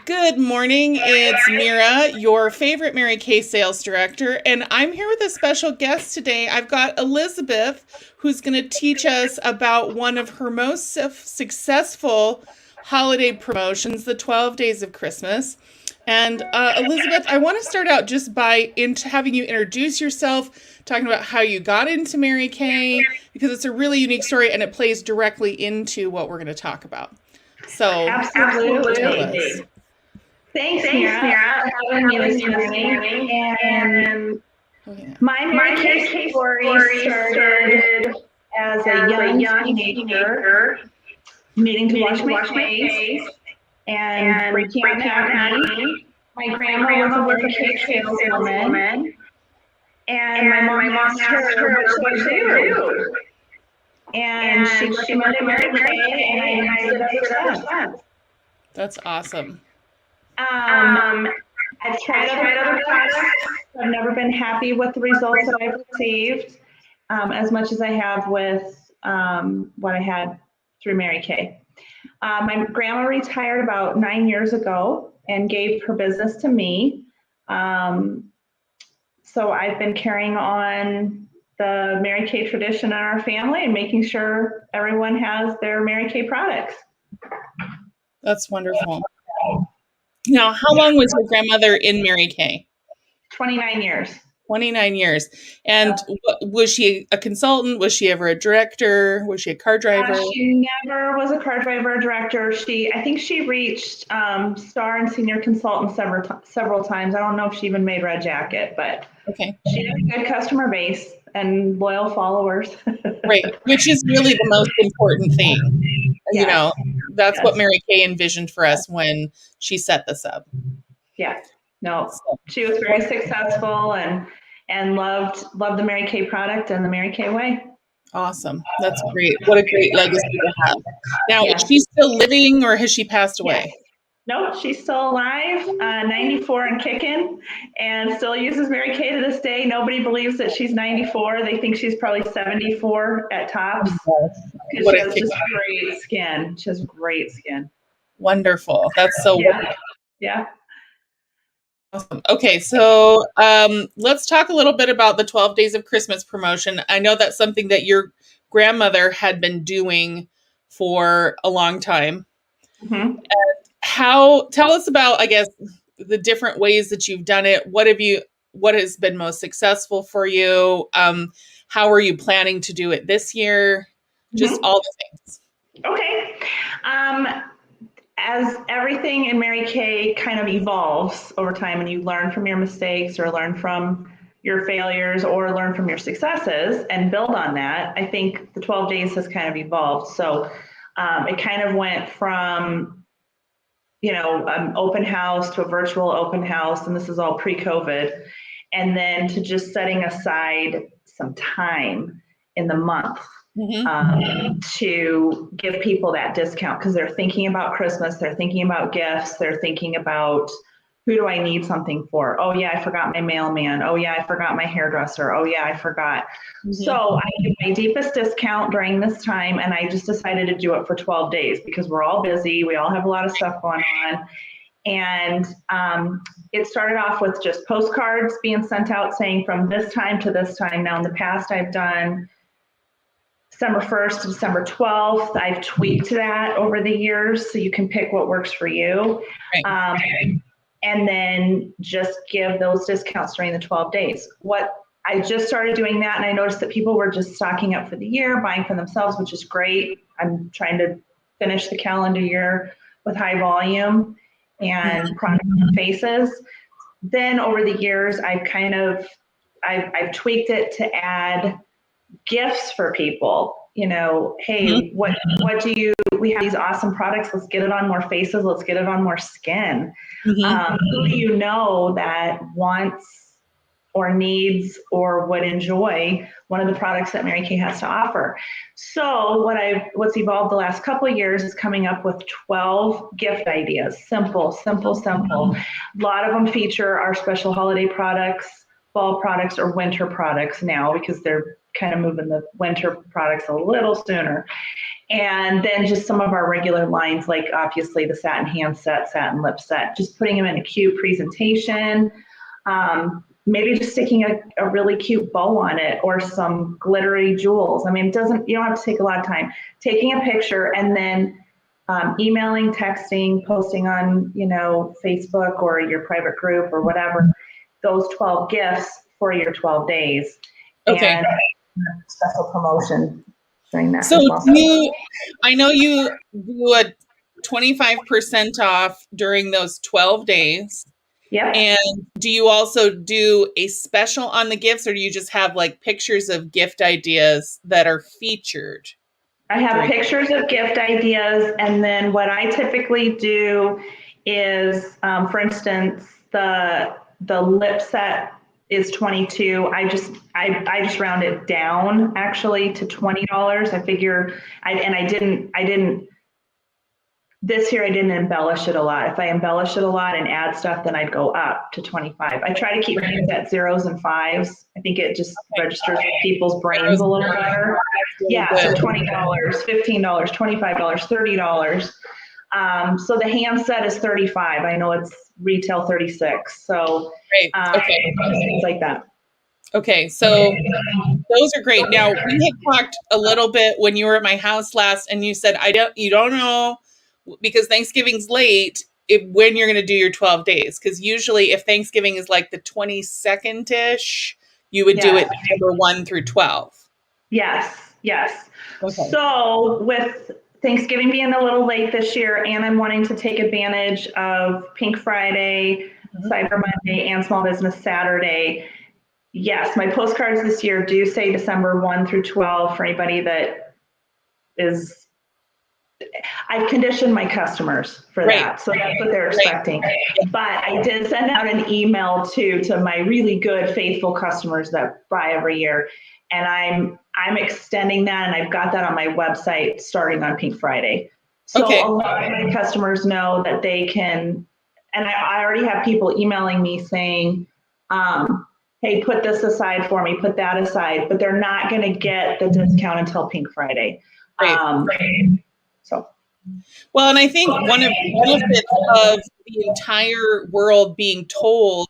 Good morning. It's Mira, your favorite Mary Kay sales director, and I'm here with a special guest today. I've got Elizabeth, who's going to teach us about one of her most successful holiday promotions, the 12 Days of Christmas. And Elizabeth, I want to start out just by having you introduce yourself, talking about how you got into Mary Kay, because it's a really unique story and it plays directly into what we're going to talk about. So, tell us. Absolutely. Thanks, Mira, for having me this morning. And Oh, yeah. my Mary Kay story started as a young teenager needing to wash my face and breaking out acne. My grandma was a Mary Kay saleswoman, and my mom asked her what should I do. And she recommended Mary Kay, and I used it ever since. That's awesome. I've tried other products. I've never been happy with the results that I've received as much as I have with what I had through Mary Kay. My grandma retired about 9 years ago and gave her business to me. So I've been carrying on the Mary Kay tradition in our family and making sure everyone has their Mary Kay products. That's wonderful. Now, how long was your grandmother in Mary Kay? 29 years. 29 years. And was she a consultant? Was she ever a director? Was she a car driver? She never was a car driver or director. I think she reached star and senior consultant several times. I don't know if she even made Red Jacket, but okay, she had a good customer base and loyal followers. Right, which is really the most important thing. Yes. You know, that's Yes. what Mary Kay envisioned for us when she set this up. Yeah. No, she was very successful and loved the Mary Kay product and the Mary Kay way. Awesome. That's great. What a great legacy to have. Now, Yes. is she still living or has she passed away? Yes. No, she's still alive, 94 and kicking, and still uses Mary Kay to this day. Nobody believes that she's 94. They think she's probably 74 at tops. Because she has just great skin. She has great skin. Wonderful. That's so wonderful. Yeah. Awesome. Okay, so let's talk a little bit about the 12 Days of Christmas promotion. I know that's something that your grandmother had been doing for a long time. Mm-hmm. Tell us about, I guess, the different ways that you've done it. What has been most successful for you? How are you planning to do it this year? Just all the things. Okay. As everything in Mary Kay kind of evolves over time and you learn from your mistakes or learn from your failures or learn from your successes and build on that, I think the 12 days has kind of evolved. So it kind of went from, an open house to a virtual open house, and this is all pre-COVID, and then to just setting aside some time in the month to give people that discount because they're thinking about Christmas, they're thinking about gifts, they're thinking about who do I need something for? Oh yeah, I forgot my mailman. Oh yeah, I forgot my hairdresser. Oh yeah, I forgot. So I give my deepest discount during this time, and I just decided to do it for 12 days because we're all busy. We all have a lot of stuff going on. And it started off with just postcards being sent out saying from this time to this time. Now in the past I've done December 1st to December 12th. I've tweaked that over the years so you can pick what works for you. Right. And then just give those discounts during the 12 days. I just started doing that, and I noticed that people were just stocking up for the year, buying for themselves, which is great. I'm trying to finish the calendar year with high volume and product faces. Then over the years, I've tweaked it to add gifts for people. Hey, what do we have these awesome products, let's get it on more faces, let's get it on more skin. Who do you know that wants or needs or would enjoy one of the products that Mary Kay has to offer? So what's evolved the last couple of years is coming up with 12 gift ideas. Simple. A lot of them feature our special holiday products, fall products, or winter products now because they're kind of moving the winter products a little sooner. And then just some of our regular lines, like obviously the satin hand set, satin lip set, just putting them in a cute presentation. Maybe just sticking a really cute bow on it or some glittery jewels. I mean, you don't have to take a lot of time. Taking a picture and then emailing, texting, posting on, Facebook or your private group or whatever, those 12 gifts for your 12 days. Okay. And special promotion during that So as well. I know you do a 25% off during those 12 days. Yep. And do you also do a special on the gifts, or do you just have like pictures of gift ideas that are featured? I have pictures of gift ideas, and then what I typically do is, for instance, the lip set is 22. I just round it down actually to $20. I figure I didn't this year I didn't embellish it a lot. If I embellish it a lot and add stuff, then I'd go up to 25. I try to keep things at zeros and fives. I think it just registers with people's brains a little better. Yeah, so $20, $15, $25, $30. So the hand set is 35. I know it's retail 36. So things like that. Okay, so those are great. Now we had talked a little bit when you were at my house last, and you said you don't know because Thanksgiving's late when you're going to do your 12 days. Because usually, if Thanksgiving is like the 22nd ish, you would do it December 1 through 12. Yes. Okay. So with Thanksgiving being a little late this year, and I'm wanting to take advantage of Pink Friday, Cyber Monday, and Small Business Saturday. Yes, my postcards this year do say December 1 through 12 for anybody that is. I've conditioned my customers for that, so that's what they're expecting. But I did send out an email to my really good, faithful customers that buy every year, and I'm extending that, and I've got that on my website starting on Pink Friday. So a lot of my customers know that they can, and I already have people emailing me saying, hey, put this aside for me, put that aside, but they're not going to get the discount until Pink Friday. Well, and I think one of the benefits of the entire world being told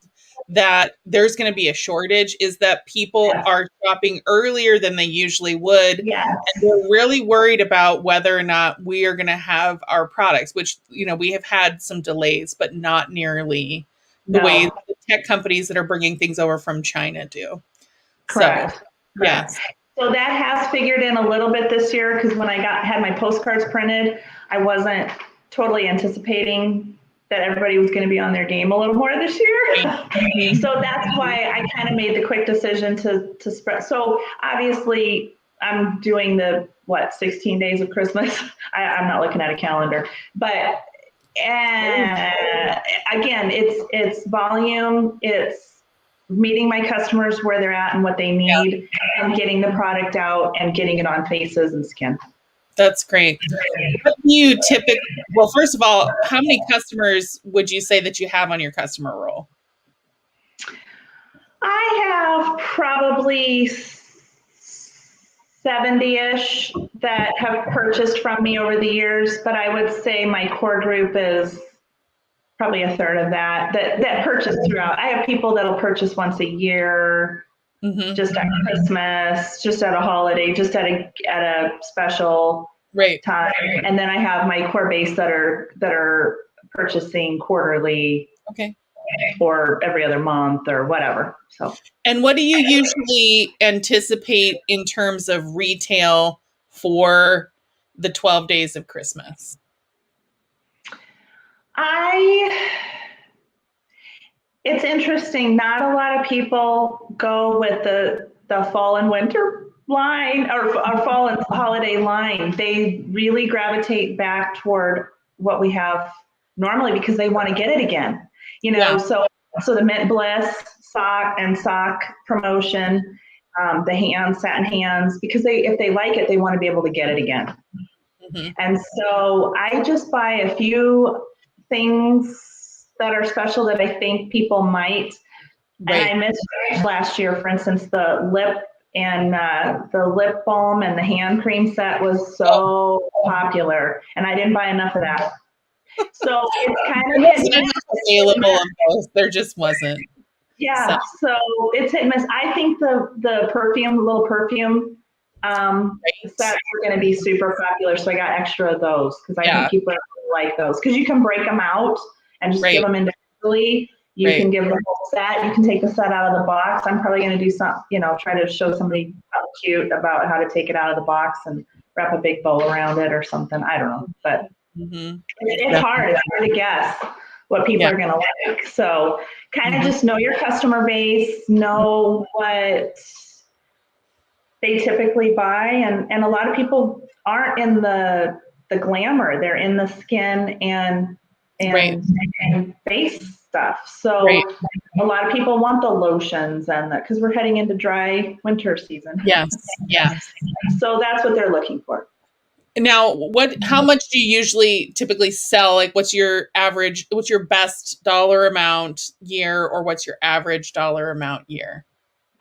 that there's going to be a shortage is that people are shopping earlier than they usually would. Yes. And they're really worried about whether or not we are going to have our products, which, we have had some delays, but not nearly the way the tech companies that are bringing things over from China do. Correct. So, yes. So that has figured in a little bit this year because when I had my postcards printed, I wasn't totally anticipating that everybody was going to be on their game a little more this year. So that's why I kind of made the quick decision to spread. So obviously I'm doing 16 days of Christmas. I'm not looking at a calendar, but again, it's volume, it's meeting my customers where they're at and what they need, and getting the product out and getting it on faces and skin. That's great. What do you typically, well, first of all, how many customers would you say that you have on your customer roll? I have probably 70-ish that have purchased from me over the years, but I would say my core group is probably a third of that purchase throughout. I have people that'll purchase once a year, just at Christmas, just at a holiday, just at a special time. And then I have my core base that are purchasing quarterly, or every other month or whatever. So. And what do you usually anticipate in terms of retail for the 12 days of Christmas? It's interesting. Not a lot of people go with the fall and winter line or fall and holiday line. They really gravitate back toward what we have normally because they want to get it again. So the Mint Bliss sock promotion, the satin hands, because if they like it, they want to be able to get it again. And so I just buy a few things that are special that I think people might. And I missed last year, for instance, the lip and the lip balm and the hand cream set was so popular, and I didn't buy enough of that. So it's kind There of hit and wasn't enough available of both. There just wasn't. So, yeah, so it's hit and miss. I think the perfume, little perfume sets right. are going to be super popular. So I got extra of those because I Yeah, think people are gonna like those because you can break them out and just give right, them individually. You right. can give the whole set. You can take the set out of the box. I'm probably going to do some, try to show somebody something cute about how to take it out of the box and wrap a big bow around it or something. I don't know, but Mm-hmm. it's hard. It's hard to guess what people Yeah. are going to like. So kind of Mm-hmm. just know your customer base, know what they typically buy, and a lot of people aren't in the glamour. They're in the skin Right, and face stuff. So right. a lot of people want the lotions and because we're heading into dry winter season. Yes, yes. So that's what they're looking for. Now, how much do you usually typically sell? Like, what's your best dollar amount year, or what's your average dollar amount year?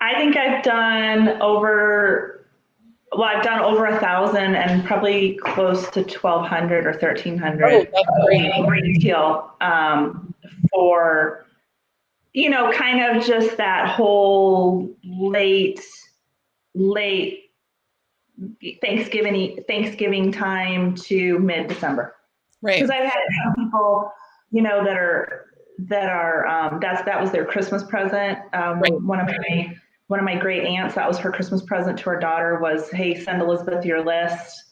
I think I've done over 1,000 and probably close to 1,200 or Oh, 1,300 that's great. retail for kind of just that whole late Thanksgiving time to mid December. Because Right, I've had some people, that was their Christmas present. right. One of my great aunts, that was her Christmas present to her daughter was, hey, send Elizabeth your list.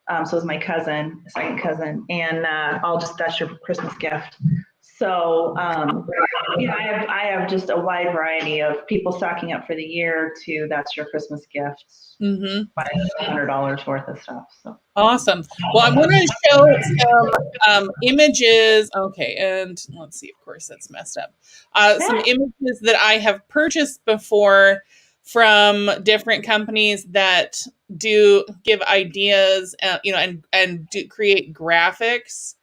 So it was my cousin, second cousin, and that's your Christmas gift. So I have just a wide variety of people stocking up for the year to that's your Christmas gift, Mm-hmm. $500 worth of stuff. So Awesome. Well, I'm going to show some images. Okay, and let's see. Of course, that's messed up. Some images that I have purchased before from different companies that do give ideas, and do create graphics.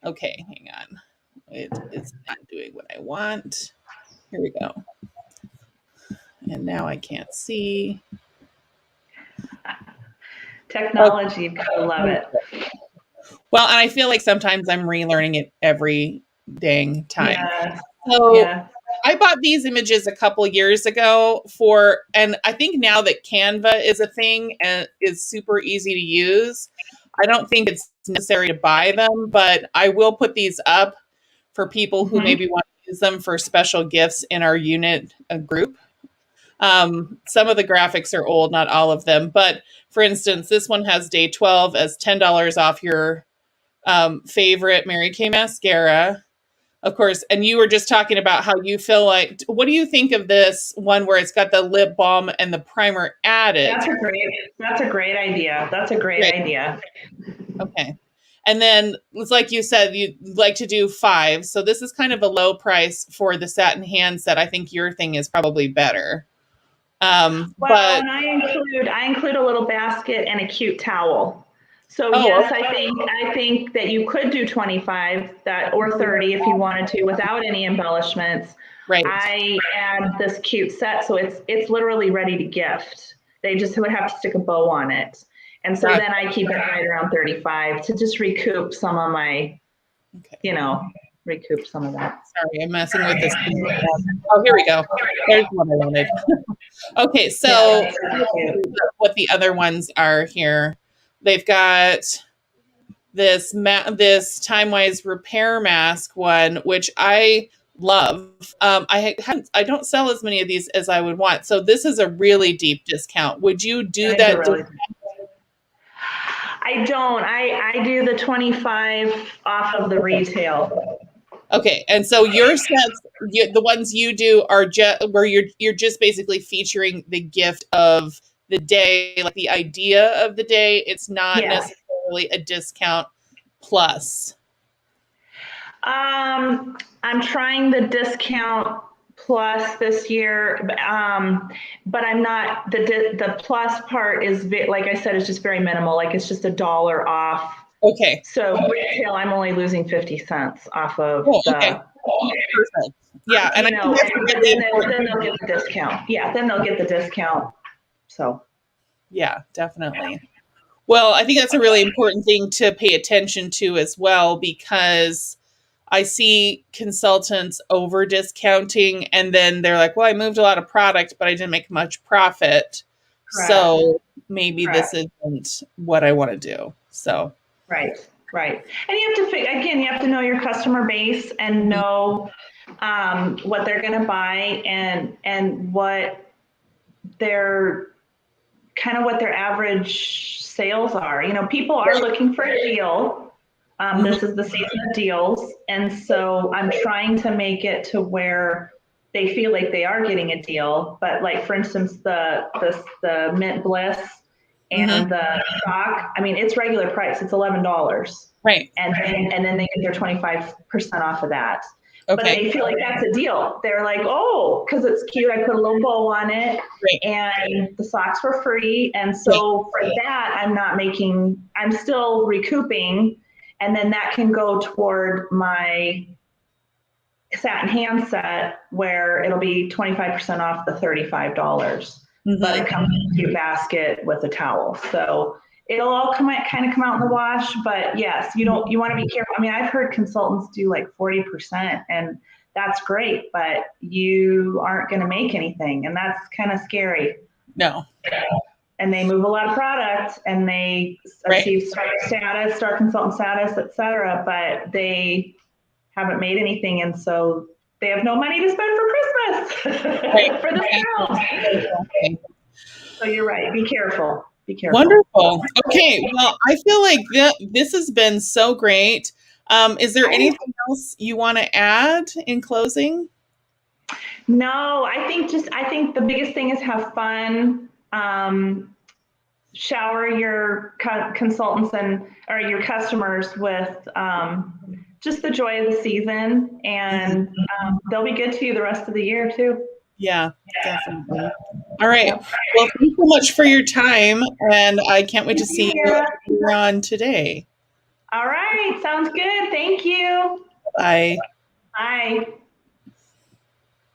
Okay, hang on. It's not doing what I want. Here we go. And now I can't see. technology, you've got to love Okay. it. Well, and I feel like sometimes I'm relearning it every dang time. Yeah, So yeah. I bought these images a couple years ago and I think now that Canva is a thing and is super easy to use, I don't think it's necessary to buy them, but I will put these up for people who Mm-hmm. maybe want to use them for special gifts in our unit group. Some of the graphics are old, not all of them, but for instance, this one has day 12 as $10 off your favorite Mary Kay mascara. Of course, and you were just talking about how you feel like, what do you think of this one where it's got the lip balm and the primer added? That's a great idea. That's a great Right. idea. Okay. And then it's like you said, you like to do 5. So this is kind of a low price for the satin hand set. I think your thing is probably better. Well, But and I include a little basket and a cute towel. So oh, yes, I think that you could do 25 or 30 if you wanted to without any embellishments. right. I add this cute set, so it's literally ready to gift. They just would have to stick a bow on it. And so Gotcha. then I keep it right around 35 to just recoup some of my, Okay. recoup some of that. Sorry, I'm messing with this. Oh, here we go. There's what I wanted. Okay, so Yeah, that's cute. what the other ones are here. They've got this Time Wise repair mask one, which I love. I don't sell as many of these as I would want. So this is a really deep discount. Would you do These are that? really I don't. I do the 25 off of the retail. Okay, and so your sets, the ones you do are just where you're just basically featuring the gift of the day, like the idea of the day. It's not Yes. necessarily a discount plus. I'm trying the discount plus this year, but I'm not the plus part is like I said, it's just very minimal. Like it's just $1 off. Okay. So retail, I'm only losing 50 cents off of Oh, okay. the. Perfect. Yeah, and I think that's then really they'll get the discount. Yeah, then they'll get the discount So, Yeah, definitely. Well, I think that's a really important thing to pay attention to as well, because I see consultants over discounting and then they're like, well, I moved a lot of product, but I didn't make much profit. correct, So maybe this correct. isn't what I want to do. So, Right, right. And you have to, again, you have to know your customer base and mhm, know what they're going to buy and what their kind of what their average sales are. You know, people are right. looking for a deal. Mhm, This is the season of deals, and so I'm trying to make it to where they feel like they are getting a deal. But like for instance, the Mint Bliss mhm, and the stock, I mean, it's regular price. It's $11, right. and then they get their 25% off of that. But Okay. they feel like that's a deal. They're like, oh, because it's cute. I put a little bow on it, Great. and the socks were free. And Great. so for that, I'm not making. I'm still recouping, and then that can go toward my satin handset where it'll be 25% off the $35, but Mhm. it comes in a cute basket with a towel. So it'll all kind of come out in the wash, but yes, you want to be careful. I mean, I've heard consultants do like 40% and that's great, but you aren't going to make anything. And that's kind of scary. No. And they move a lot of product and they Right. achieve star consultant status, et cetera, but they haven't made anything, and so they have no money to spend for Right. Christmas for the Exactly. discount. Exactly. So you're right. Be careful. Be careful. Wonderful. Okay. Well, I feel like this has been so great. Is there I anything else you want to add in closing? no. I think the biggest thing is have fun. Shower your consultants and or your customers with just the joy of the season, Mhm. and they'll be good to you the rest of the year too. Yeah, definitely. All right. Yep. Well, thanks so much for your time, and I can't wait to Thank you, see you Mira. later on today. All right. Sounds good. Thank you. Bye. Bye.